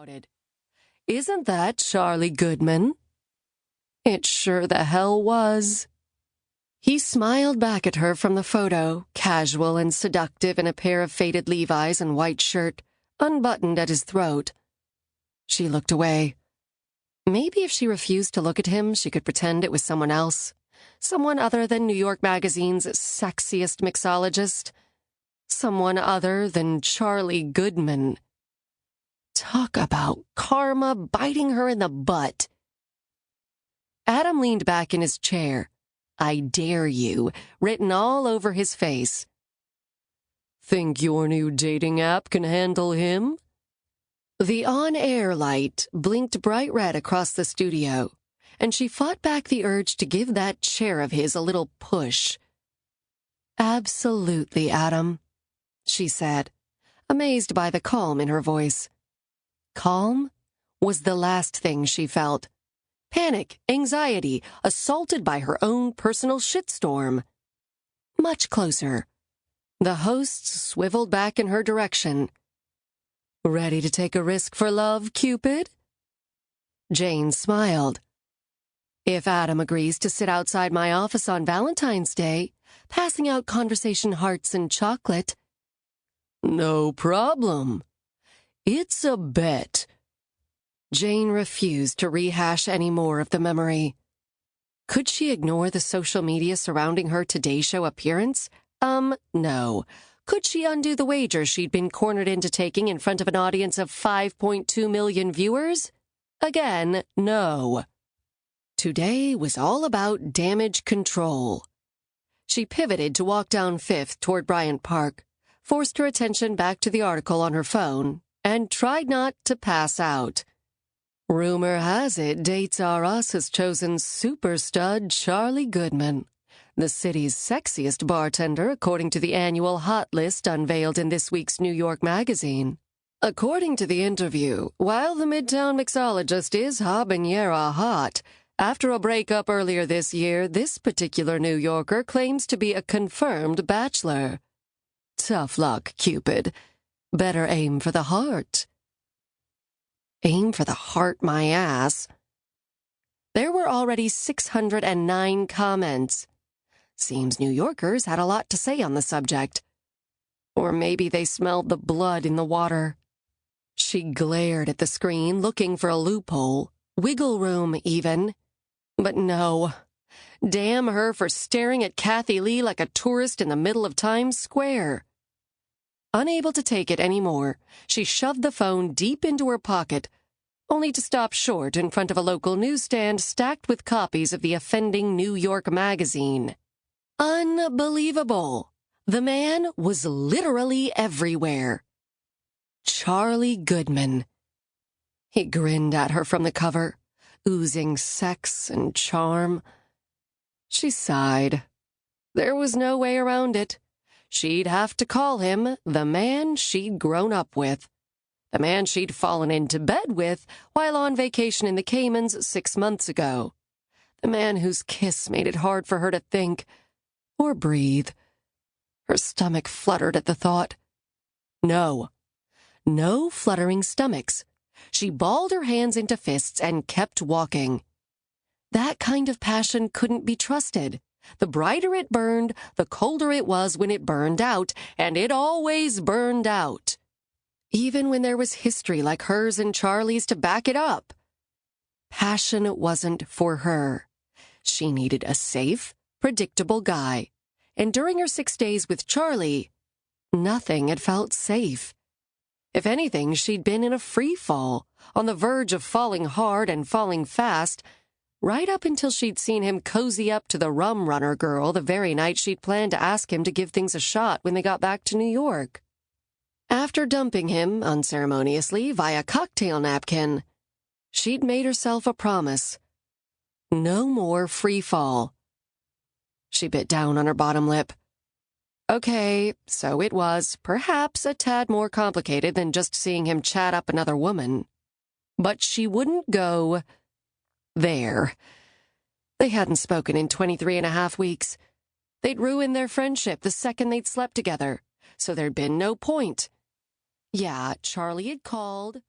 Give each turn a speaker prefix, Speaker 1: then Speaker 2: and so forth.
Speaker 1: shouted. "Isn't that Charlie Goodman?" It sure the hell was. He smiled back at her from the photo, casual and seductive in a pair of faded Levi's and white shirt, unbuttoned at his throat. She looked away. Maybe if she refused to look at him, she could pretend it was someone else. Someone other than New York Magazine's sexiest mixologist. Someone other than Charlie Goodman. Talk about karma biting her in the butt. Adam leaned back in his chair. "I dare you," written all over his face. "Think your new dating app can handle him?" The on-air light blinked bright red across the studio, and she fought back the urge to give that chair of his a little push. "Absolutely, Adam," she said, amazed by the calm in her voice. Calm was the last thing she felt. Panic, anxiety, assaulted by her own personal shitstorm. Much closer. The host swiveled back in her direction. "Ready to take a risk for love, Cupid?" Jane smiled. "If Adam agrees to sit outside my office on Valentine's Day, passing out conversation hearts and chocolate." "No problem. It's a bet." Jane refused to rehash any more of the memory. Could she ignore the social media surrounding her Today Show appearance? No. Could she undo the wager she'd been cornered into taking in front of an audience of 5.2 million viewers? Again, no. Today was all about damage control. She pivoted to walk down Fifth toward Bryant Park, forced her attention back to the article on her phone, and tried not to pass out. Rumor has it Dates R Us has chosen super stud Charlie Goodman, the city's sexiest bartender according to the annual hot list unveiled in this week's New York Magazine. According to the interview, while the Midtown mixologist is habanero hot, after a breakup earlier this year, this particular New Yorker claims to be a confirmed bachelor. Tough luck, Cupid. Better aim for the heart. Aim for the heart, my ass. There were already 609 comments. Seems New Yorkers had a lot to say on the subject. Or maybe they smelled the blood in the water. She glared at the screen, looking for a loophole, wiggle room even. But no. Damn her for staring at Kathy Lee like a tourist in the middle of Times Square. Unable to take it anymore, she shoved the phone deep into her pocket, only to stop short in front of a local newsstand stacked with copies of the offending New York Magazine. Unbelievable. The man was literally everywhere. Charlie Goodman. He grinned at her from the cover, oozing sex and charm. She sighed. There was no way around it. She'd have to call him the man she'd grown up with. The man she'd fallen into bed with while on vacation in the Caymans 6 months ago. The man whose kiss made it hard for her to think or breathe. Her stomach fluttered at the thought. No. No fluttering stomachs. She balled her hands into fists and kept walking. That kind of passion couldn't be trusted. The brighter it burned, the colder it was when it burned out, and it always burned out. Even when there was history like hers and Charlie's to back it up. Passion wasn't for her. She needed a safe, predictable guy. And during her 6 days with Charlie, nothing had felt safe. If anything, she'd been in a free fall, on the verge of falling hard and falling fast, right up until she'd seen him cozy up to the rum runner girl the very night she'd planned to ask him to give things a shot when they got back to New York. After dumping him unceremoniously via cocktail napkin, she'd made herself a promise. No more free fall. She bit down on her bottom lip. Okay, so it was perhaps a tad more complicated than just seeing him chat up another woman. But she wouldn't go there. They hadn't spoken in 23.5 weeks. They'd ruined their friendship the second they'd slept together, so there'd been no point. Yeah, Charlie had called,